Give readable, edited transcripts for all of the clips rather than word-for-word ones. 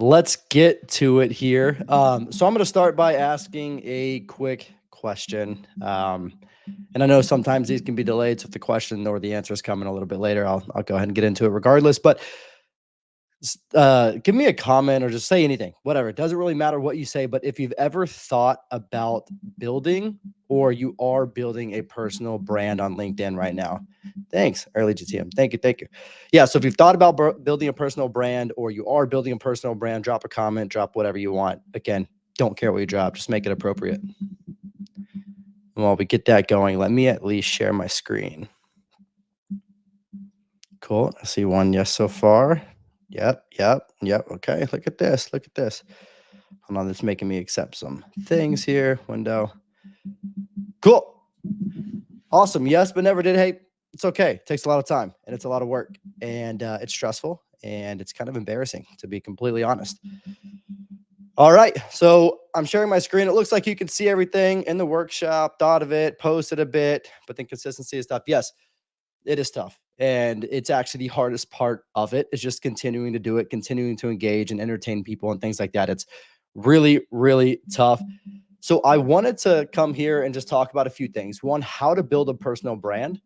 Let's get to it here. So I'm going to start by asking a quick question. And I know sometimes these can be delayed. So if the question or the answer is coming a little bit later, I'll go ahead and get into it regardless. But give me a comment or just say anything, whatever. It doesn't really matter what you say, but if you've ever thought about building or you are building a personal brand on LinkedIn right now. Thanks, early GTM. Thank you. Thank you. Yeah. So if you've thought about building a personal brand or you are building a personal brand, drop a comment, drop whatever you want. Again, don't care what you drop, just make it appropriate. While we get that going, let me at least share my screen. Cool. I see one yes so far. Yep. Okay. Look at this. Hold on. It's making me accept some things here. Window. Cool. Awesome. Yes, but never did. Hey, it's okay. It takes a lot of time and it's a lot of work and it's stressful and it's kind of embarrassing, to be completely honest. All right. So I'm sharing my screen. It looks like you can see everything in the workshop, thought of it, posted a bit, but then consistency is tough. Yes, it is tough. And it's actually the hardest part of it is just continuing to do it, continuing to engage and entertain people and things like that. It's really, really tough. So I wanted to come here and just talk about a few things. One, how to build a personal brand.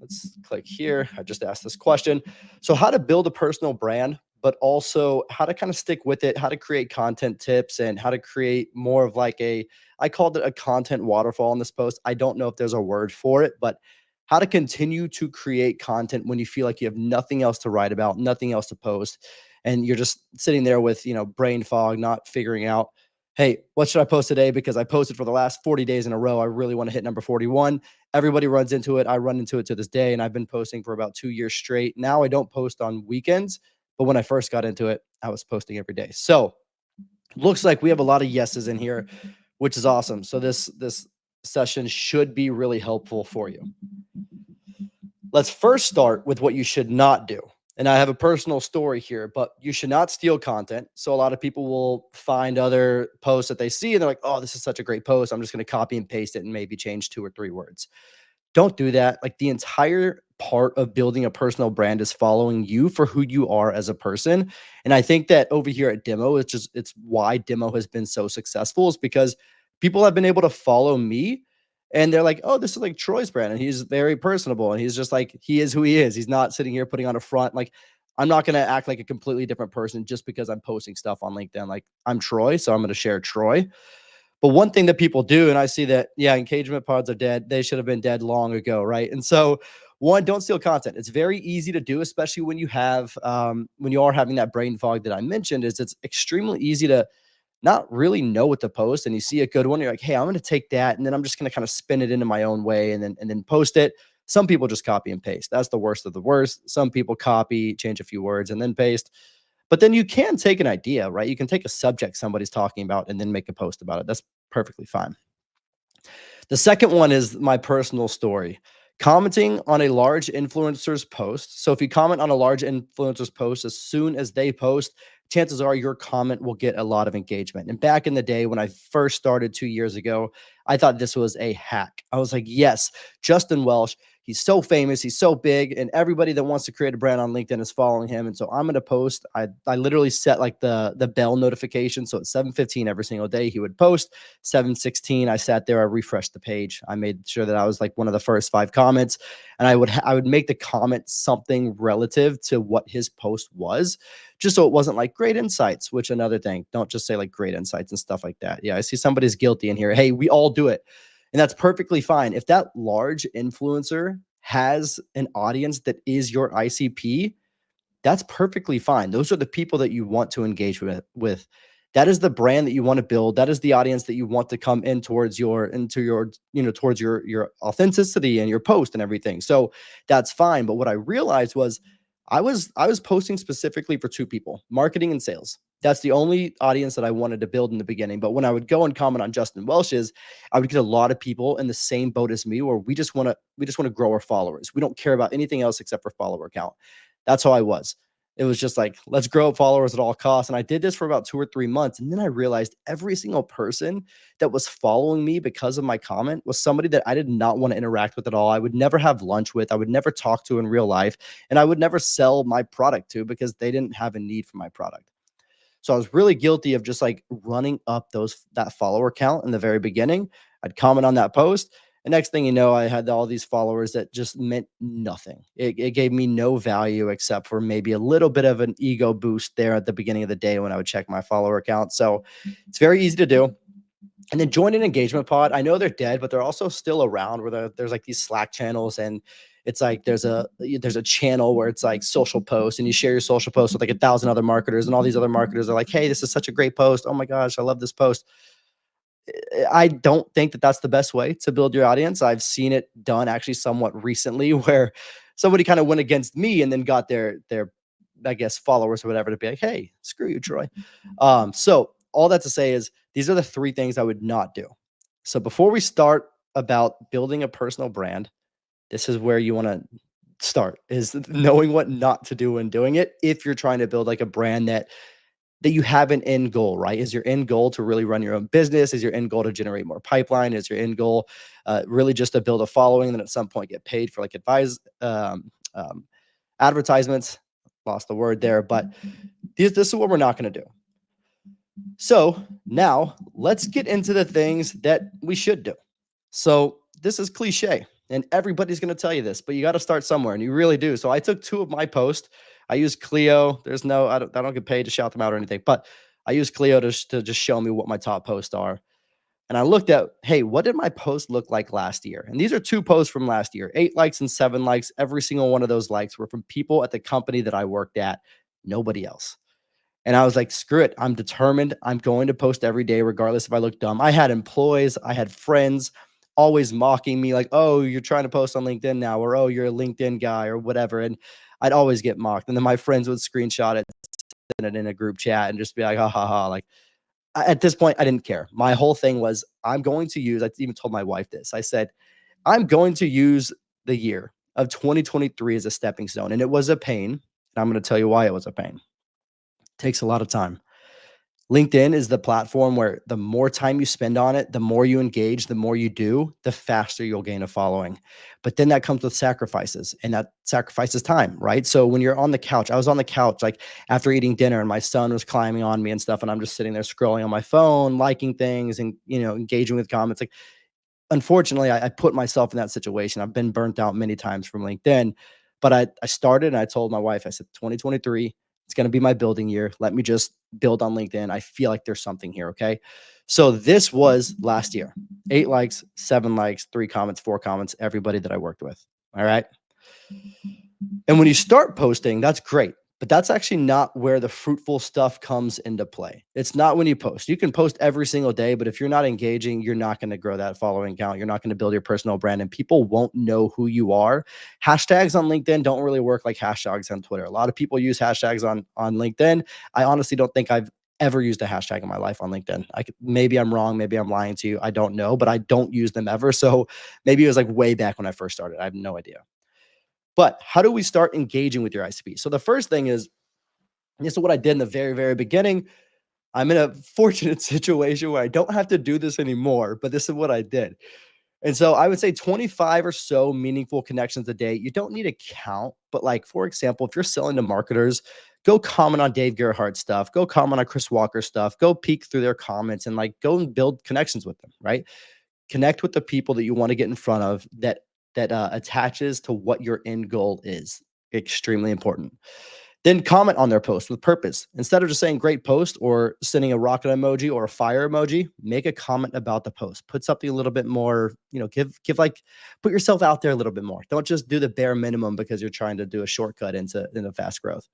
Let's click here. I just asked this question. So how to build a personal brand, but also how to kind of stick with it, how to create content tips and how to create more of like I called it a content waterfall in this post. I don't know if there's a word for it, but how to continue to create content when you feel like you have nothing else to write about, nothing else to post, and you're just sitting there with, brain fog, not figuring out, hey, what should I post today? Because I posted for the last 40 days in a row. I really want to hit number 41. Everybody runs into it. I run into it to this day, and I've been posting for about 2 years straight. Now I don't post on weekends, but when I first got into it, I was posting every day. So looks like we have a lot of yeses in here, which is awesome. So this session should be really helpful for you. Let's first start with what you should not do. And I have a personal story here, but you should not steal content. So a lot of people will find other posts that they see and they're like, oh, this is such a great post. I'm just going to copy and paste it and maybe change 2 or 3 words. Don't do that. Like, the entire part of building a personal brand is following you for who you are as a person. And I think that over here at Dimmo, it's why Dimmo has been so successful, is because people have been able to follow me and they're like, oh, this is like Troy's brand. And he's very personable. And he's just like, he is who he is. He's not sitting here putting on a front. Like, I'm not going to act like a completely different person just because I'm posting stuff on LinkedIn. Like, I'm Troy, so I'm going to share Troy. But one thing that people do, and I see that, yeah, engagement pods are dead. They should have been dead long ago, right? And so, one, don't steal content. It's very easy to do, especially when you have, when you are having that brain fog that I mentioned. Is it's extremely easy to not really know what to post, and you see a good one, you're like, hey, I'm going to take that, and then I'm just going to kind of spin it into my own way, and then post it. Some people just copy and paste. That's the worst of the worst. Some people copy, change a few words, and then paste. But then you can take an idea, right? You can take a subject somebody's talking about and then make a post about it. That's perfectly fine. The second one is my personal story. Commenting on a large influencer's post. So if you comment on a large influencer's post, as soon as they post, chances are your comment will get a lot of engagement. And back in the day when I first started 2 years ago, I thought this was a hack. I was like, yes, Justin Welsh, he's so famous, he's so big, and everybody that wants to create a brand on LinkedIn is following him. And so I'm going to post. I literally set like the bell notification. So at 7:15 every single day, he would post. 7:16, I sat there, I refreshed the page. I made sure that I was like one of the first 5 comments, and I would make the comment something relative to what his post was, just so it wasn't like great insights, which another thing, don't just say like great insights and stuff like that. Yeah, I see somebody's guilty in here. Hey, we all do it. And that's perfectly fine. If that large influencer has an audience that is your ICP, that's perfectly fine. Those are the people that you want to engage with. That is the brand that you want to build. That is the audience that you want to come in towards towards your authenticity and your post and everything. So that's fine. But what I realized was I was posting specifically for 2 people, marketing and sales. That's the only audience that I wanted to build in the beginning. But when I would go and comment on Justin Welsh's, I would get a lot of people in the same boat as me, where we just want to grow our followers. We don't care about anything else except for follower count. That's how I was. It was just like, let's grow followers at all costs. And I did this for about 2 or 3 months. And then I realized every single person that was following me because of my comment was somebody that I did not want to interact with at all. I would never have lunch with, I would never talk to in real life, and I would never sell my product to because they didn't have a need for my product. So I was really guilty of just like running up that follower count in the very beginning. I'd comment on that post. And next thing you know, I had all these followers that just meant nothing. It gave me no value except for maybe a little bit of an ego boost there at the beginning of the day when I would check my follower count. So it's very easy to do. And then join an engagement pod. I know they're dead, but they're also still around where there's like these Slack channels, and it's like there's a channel where it's like social posts, and you share your social posts with like 1,000 other marketers, and all these other marketers are like, hey, this is such a great post. Oh my gosh, I love this post. I don't think that that's the best way to build your audience. I've seen it done actually somewhat recently where somebody kind of went against me and then got their I guess followers or whatever to be like, hey, screw you, Troy. So all that to say is these are the three things I would not do. So before we start about building a personal brand, this is where you want to start, is knowing what not to do when doing it. If you're trying to build like a brand that you have an end goal, right? Is your end goal to really run your own business? Is your end goal to generate more pipeline? Is your end goal really just to build a following and then at some point get paid for like advertisements? Lost the word there, but this is what we're not going to do. So now let's get into the things that we should do. So this is cliche and everybody's going to tell you this, but you got to start somewhere and you really do. So I took 2 of my posts. I use Clio. I don't get paid to shout them out or anything, but I use Clio to just show me what my top posts are. And I looked at, hey, what did my post look like last year? And these are 2 posts from last year, 8 likes and 7 likes. Every single one of those likes were from people at the company that I worked at, nobody else. And I was like, screw it. I'm determined. I'm going to post every day, regardless if I look dumb. I had employees, I had friends always mocking me, like, oh, you're trying to post on LinkedIn now, or oh, you're a LinkedIn guy, or whatever. And I'd always get mocked. And then my friends would screenshot it, send it in a group chat, and just be like, ha ha ha. Like, at this point, I didn't care. My whole thing was, I even told my wife this. I said, I'm going to use the year of 2023 as a stepping stone. And it was a pain. And I'm going to tell you why it was a pain. It takes a lot of time. LinkedIn is the platform where the more time you spend on it, the more you engage, the more you do, the faster you'll gain a following. But then that comes with sacrifices, and that sacrifices time, right? So when you're on the couch, I was on the couch like after eating dinner and my son was climbing on me and stuff, and I'm just sitting there scrolling on my phone, liking things and, engaging with comments. Like, unfortunately, I put myself in that situation. I've been burnt out many times from LinkedIn, but I started and I told my wife, I said, 2023, it's going to be my building year. Let me just build on LinkedIn. I feel like there's something here. Okay. So this was last year, 8 likes, 7 likes, 3 comments, 4 comments, everybody that I worked with. All right. And when you start posting, that's great. But that's actually not where the fruitful stuff comes into play. It's not when you post. You can post every single day, but if you're not engaging, you're not going to grow that following count. You're not going to build your personal brand, and people won't know who you are. Hashtags on LinkedIn don't really work like hashtags on Twitter. A lot of people use hashtags on LinkedIn. I honestly don't think I've ever used a hashtag in my life on LinkedIn. Maybe I'm wrong. Maybe I'm lying to you. I don't know, but I don't use them ever. So maybe it was like way back when I first started. I have no idea. But how do we start engaging with your ICP? So the first thing is, this is what I did in the very, very beginning. I'm in a fortunate situation where I don't have to do this anymore, but this is what I did. And so I would say 25 or so meaningful connections a day. You don't need a count, but like, for example, if you're selling to marketers, go comment on Dave Gerhardt stuff, go comment on Chris Walker stuff, go peek through their comments and like go and build connections with them, right? Connect with the people that you want to get in front of that attaches to what your end goal is. Extremely important. Then comment on their post with purpose. Instead of just saying great post or sending a rocket emoji or a fire emoji, make a comment about the post. Put something a little bit more, put yourself out there a little bit more. Don't just do the bare minimum because you're trying to do a shortcut into fast growth.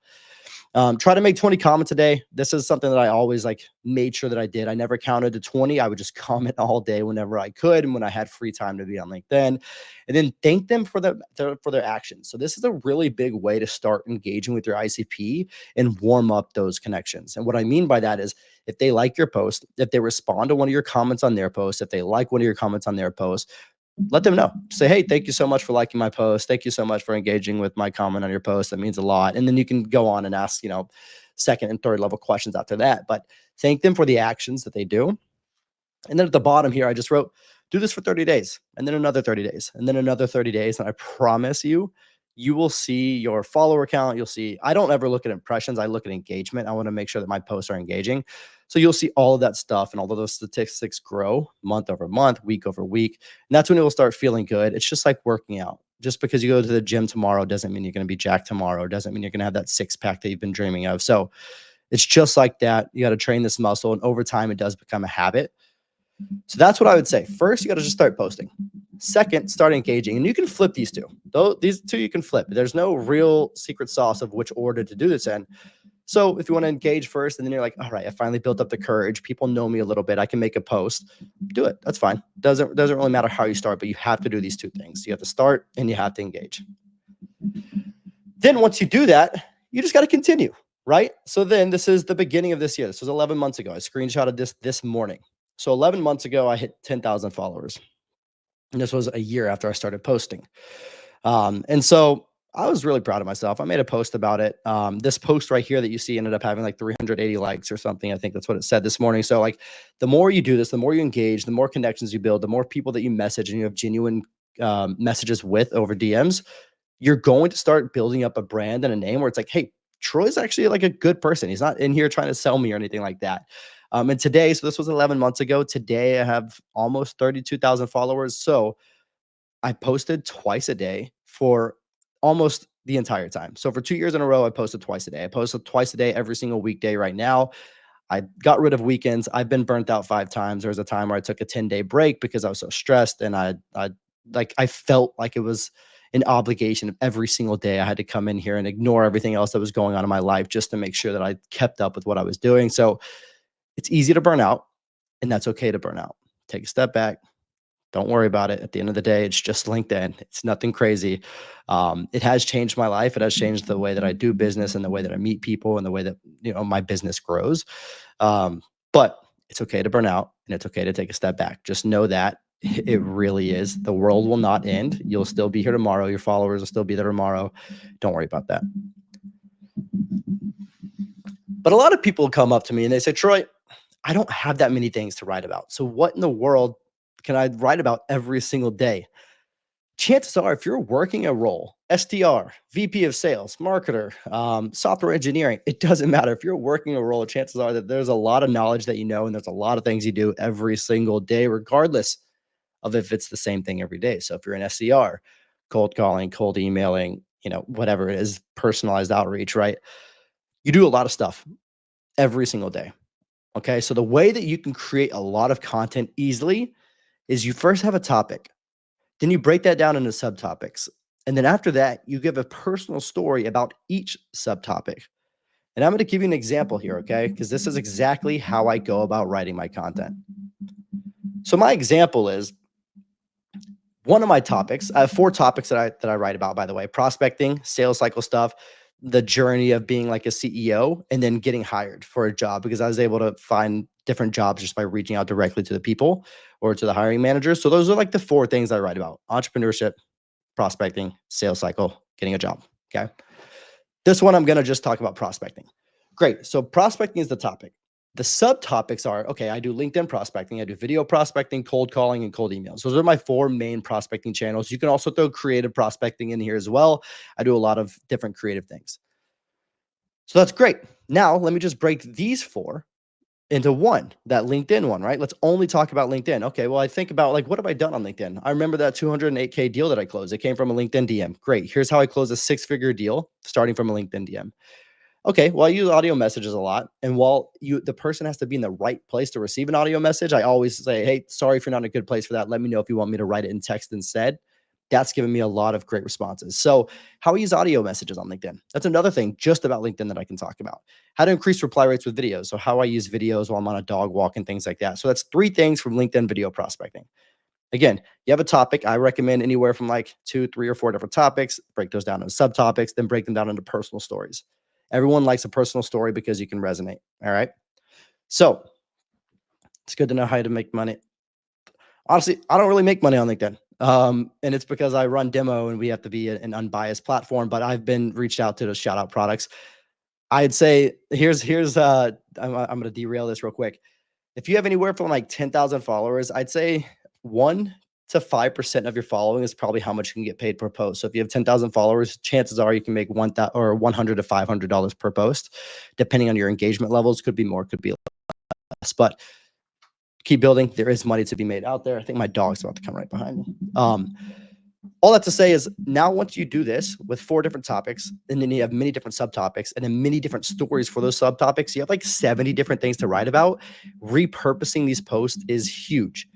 Try to make 20 comments a day. This is something that I always made sure that I did. I never counted to 20. I would just comment all day whenever I could and when I had free time to be on LinkedIn, and then thank them for their actions. So this is a really big way to start engaging with your ICP and warm up those connections. And what I mean by that is, if they like your post, if they respond to one of your comments on their post, if they like one of your comments on their post, let them know. Say, hey, thank you so much for liking my post. Thank you so much for engaging with my comment on your post. That means a lot. And then you can go on and ask, second and third level questions after that. But thank them for the actions that they do. And then at the bottom here, I just wrote, do this for 30 days, and then another 30 days, and then another 30 days. And I promise you, you will see your follower count. You'll see, I don't ever look at impressions. I look at engagement. I want to make sure that my posts are engaging. So you'll see all of that stuff, and all of those statistics grow month over month, week over week. And that's when it will start feeling good. It's just like working out. Just because you go to the gym tomorrow doesn't mean you're going to be jacked tomorrow. Doesn't mean you're going to have that six pack that you've been dreaming of. So it's just like that. You got to train this muscle, and over time, it does become a habit. So that's what I would say. First, you got to just start posting. Second, start engaging. And you can flip these two. Though these two you can flip. There's no real secret sauce of which order to do this in. So if you want to engage first, and then you're like, all right, I finally built up the courage. People know me a little bit. I can make a post. Do it. That's fine. Doesn't really matter how you start, but you have to do these two things. You have to start and you have to engage. Then once you do that, you just got to continue, right? So then this is the beginning of this year. This was 11 months ago. I screenshotted this morning. So 11 months ago, I hit 10,000 followers. And this was a year after I started posting. And so I was really proud of myself. I made a post about it. This post right here that you see ended up having like 380 likes or something. I think that's what it said this morning. So like the more you do this, the more you engage, the more connections you build, the more people that you message and you have genuine messages with over DMs, you're going to start building up a brand and a name where it's like, hey, Troy's actually like a good person. He's not in here trying to sell me or anything like that. And today, so this was 11 months ago. Today, I have almost 32,000 followers. So I posted twice a day for almost the entire time. So for 2 years in a row, I posted twice a day. I posted twice a day every single weekday right now. I got rid of weekends. I've been burnt out 5 times. There was a time where I took a 10-day break because I was so stressed, and I felt like it was an obligation of every single day. I had to come in here and ignore everything else that was going on in my life just to make sure that I kept up with what I was doing. So it's easy to burn out, and that's okay to burn out. Take a step back. Don't worry about it. At the end of the day, it's just LinkedIn. It's nothing crazy. It has changed my life. It has changed the way that I do business and the way that I meet people and the way that, my business grows. But it's okay to burn out, and it's okay to take a step back. Just know that it really is. The world will not end. You'll still be here tomorrow. Your followers will still be there tomorrow. Don't worry about that. But a lot of people come up to me and they say, Troy, I don't have that many things to write about. So what in the world can I write about every single day? Chances are, if you're working a role, SDR, VP of sales, marketer, software engineering, it doesn't matter. If you're working a role, chances are that there's a lot of knowledge that you know, and there's a lot of things you do every single day, regardless of if it's the same thing every day. So if you're an SDR, cold calling, cold emailing, whatever it is, personalized outreach, right? You do a lot of stuff every single day. Okay. So the way that you can create a lot of content easily is you first have a topic. Then you break that down into subtopics. And then after that, you give a personal story about each subtopic. And I'm going to give you an example here, okay? Because this is exactly how I go about writing my content. So my example is one of my topics. I have 4 topics that I write about, by the way: prospecting, sales cycle stuff, the journey of being like a CEO, and then getting hired for a job, because I was able to find different jobs just by reaching out directly to the people or to the hiring managers. So those are like the 4 things I write about: entrepreneurship, prospecting, sales cycle, getting a job. Okay. This one, I'm going to just talk about prospecting. Great. So prospecting is the topic. The subtopics are, okay, I do LinkedIn prospecting, I do video prospecting, cold calling, and cold emails. Those are my 4 main prospecting channels. You can also throw creative prospecting in here as well. I do a lot of different creative things. So that's great. Now, let me just break these 4 into one, that LinkedIn one, right? Let's only talk about LinkedIn. Okay, well, I think about like, what have I done on LinkedIn? I remember that 208K deal that I closed. It came from a LinkedIn DM. Great. Here's how I closed a 6-figure deal starting from a LinkedIn DM. Okay, well, I use audio messages a lot. And while the person has to be in the right place to receive an audio message, I always say, hey, sorry if you're not in a good place for that. Let me know if you want me to write it in text instead. That's given me a lot of great responses. So how I use audio messages on LinkedIn. That's another thing just about LinkedIn that I can talk about. How to increase reply rates with videos. So how I use videos while I'm on a dog walk and things like that. So that's 3 things from LinkedIn video prospecting. Again, you have a topic. I recommend anywhere from like 2, 3, or 4 different topics. Break those down into subtopics, then break them down into personal stories. Everyone likes a personal story because you can resonate. All right. So it's good to know how to make money. Honestly, I don't really make money on LinkedIn. And it's because I run Dimmo and we have to be an unbiased platform, but I've been reached out to shout out products. I'd say I'm going to derail this real quick. If you have anywhere from like 10,000 followers, I'd say 1 to 5% of your following is probably how much you can get paid per post. So if you have 10,000 followers, chances are you can make 1,000 or $100 to $500 per post, depending on your engagement levels. Could be more, could be less, but keep building. There is money to be made out there. I think my dog's about to come right behind me. All that to say is now once you do this with 4 different topics, and then you have many different subtopics and then many different stories for those subtopics, you have like 70 different things to write about. Repurposing these posts is huge.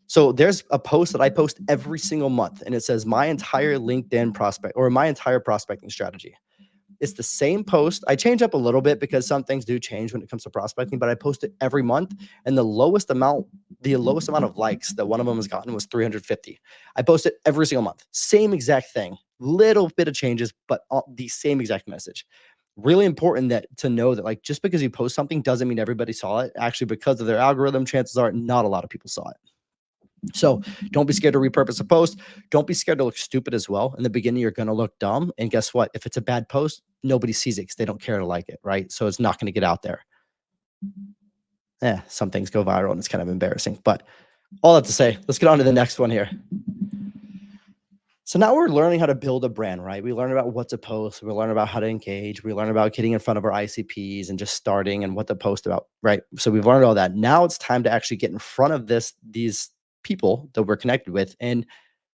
So there's a post that I post every single month, and it says my entire LinkedIn prospect or my entire prospecting strategy. It's the same post. I change up a little bit because some things do change when it comes to prospecting, but I post it every month. And the lowest amount of likes that one of them has gotten was 350. I post it every single month. Same exact thing. Little bit of changes, but the same exact message. Really important that to know that like just because you post something doesn't mean everybody saw it. Actually, because of their algorithm, chances are not a lot of people saw it. So don't be scared to repurpose a post. Don't be scared to look stupid as well. In the beginning, you're going to look dumb. And guess what? If it's a bad post, nobody sees it because they don't care to like it, right? So it's not going to get out there. Some things go viral and it's kind of embarrassing. But all that to say, let's get on to the next one here. So now we're learning how to build a brand, right? We learn about what to post. We learn about how to engage. We learn about getting in front of our ICPs and just starting and what to post about, right? So we've learned all that. Now it's time to actually get in front of these people that we're connected with and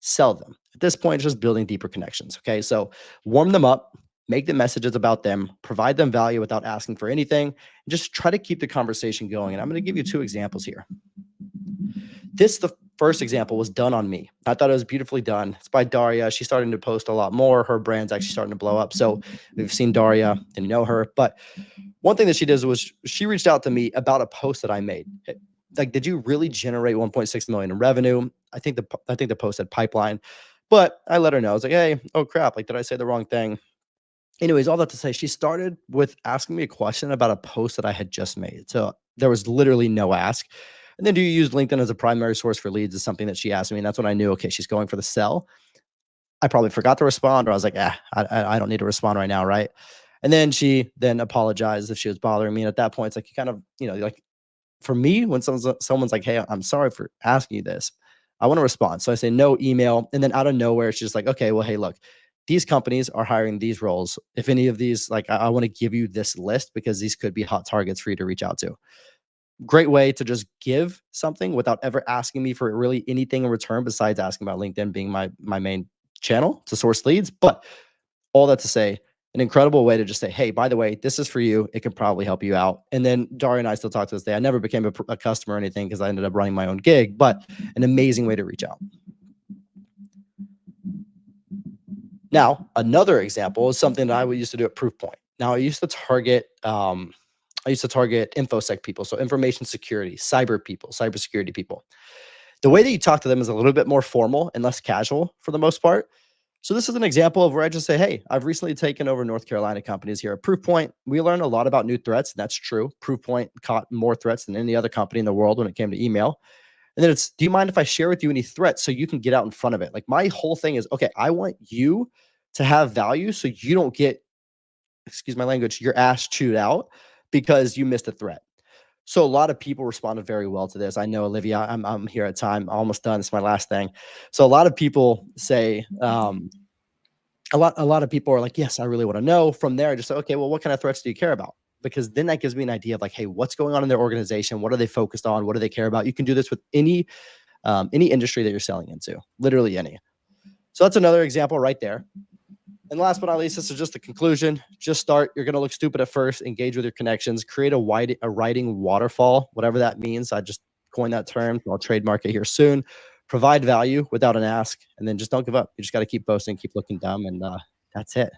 sell them. At this point, it's just building deeper connections. Okay. So warm them up, make the messages about them, provide them value without asking for anything, and just try to keep the conversation going. And I'm going to give you 2 examples here. The first example was done on me. I thought it was beautifully done. It's by Daria. She's starting to post a lot more. Her brand's actually starting to blow up. So we've seen Daria and know her. But one thing that she did was she reached out to me about a post that I made. Like, did you really generate 1.6 million in revenue? I think the post had pipeline, but I let her know. I was like, hey, oh crap, like, did I say the wrong thing? Anyways, all that to say, she started with asking me a question about a post that I had just made. So there was literally no ask. And then, do you use LinkedIn as a primary source for leads? Is something that she asked me, and that's when I knew, okay, she's going for the sell. I probably forgot to respond, or I was like, I don't need to respond right now, right? And then she then apologized if she was bothering me. And at that point, it's like you kind of, like, for me, when someone's like, hey, I'm sorry for asking you this, I want to respond. So I say no email. And then out of nowhere, it's just like, okay, well, hey, look, these companies are hiring these roles. If any of these, like, I want to give you this list because these could be hot targets for you to reach out to. Great way to just give something without ever asking me for really anything in return besides asking about LinkedIn being my main channel to source leads. But all that to say, an incredible way to just say, hey, by the way, this is for you. It can probably help you out. And then Daria and I still talk to this day. I never became a customer or anything because I ended up running my own gig, but an amazing way to reach out. Now, another example is something that I used to do at Proofpoint. Now, I used to target InfoSec people, so information security, cybersecurity people. The way that you talk to them is a little bit more formal and less casual for the most part. So this is an example of where I just say, hey, I've recently taken over North Carolina companies here at Proofpoint. We learned a lot about new threats, and that's true. Proofpoint caught more threats than any other company in the world when it came to email. And then it's, do you mind if I share with you any threats so you can get out in front of it? Like, my whole thing is, okay, I want you to have value so you don't get, excuse my language, your ass chewed out because you missed a threat. So a lot of people responded very well to this. I know, Olivia, I'm here at time, almost done. It's my last thing. So a lot of people say, a lot of people are like, yes, I really want to know. From there, I just say, okay, well, what kind of threats do you care about? Because then that gives me an idea of like, hey, what's going on in their organization? What are they focused on? What do they care about? You can do this with any industry that you're selling into, literally any. So that's another example right there. And last but not least, this is just the conclusion. Just start. You're going to look stupid at first. Engage with your connections. Create a writing waterfall, whatever that means. I just coined that term. I'll trademark it here soon. Provide value without an ask, and then just don't give up. You just got to keep posting, keep looking dumb, and that's it.